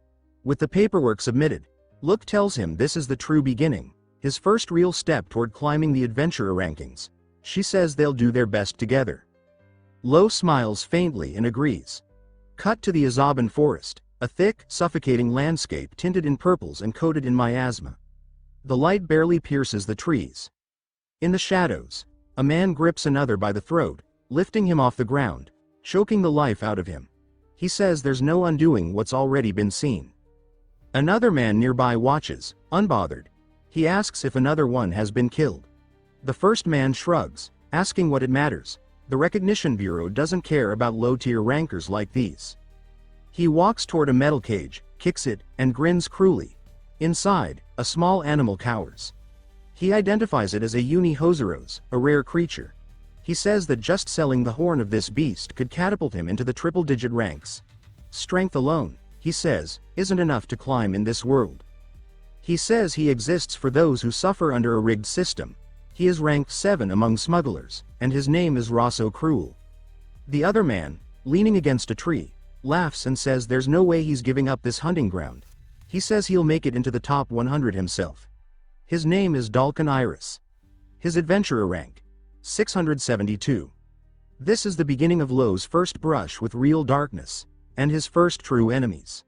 With the paperwork submitted, Lowe tells him this is the true beginning, his first real step toward climbing the adventurer rankings. She says they'll do their best together. Lowe smiles faintly and agrees. Cut to the Azaban forest, a thick, suffocating landscape tinted in purples and coated in miasma. The light barely pierces the trees. In the shadows, a man grips another by the throat, lifting him off the ground, choking the life out of him. He says there's no undoing what's already been seen. Another man nearby watches, unbothered. He asks if another one has been killed. The first man shrugs, asking what it matters. The Recognition Bureau doesn't care about low-tier rankers like these. He walks toward a metal cage, kicks it, and grins cruelly. Inside, a small animal cowers. He identifies it as a Uni-Hoseros, a rare creature. He says that just selling the horn of this beast could catapult him into the triple-digit ranks. Strength alone, he says, isn't enough to climb in this world. He says he exists for those who suffer under a rigged system. He is ranked 7 among smugglers, and his name is Rosso Cruel. The other man, leaning against a tree, laughs and says there's no way he's giving up this hunting ground. He says he'll make it into the top 100 himself. His name is Dalkan Iris. His adventurer rank, 672. This is the beginning of Lowe's first brush with real darkness, and his first true enemies.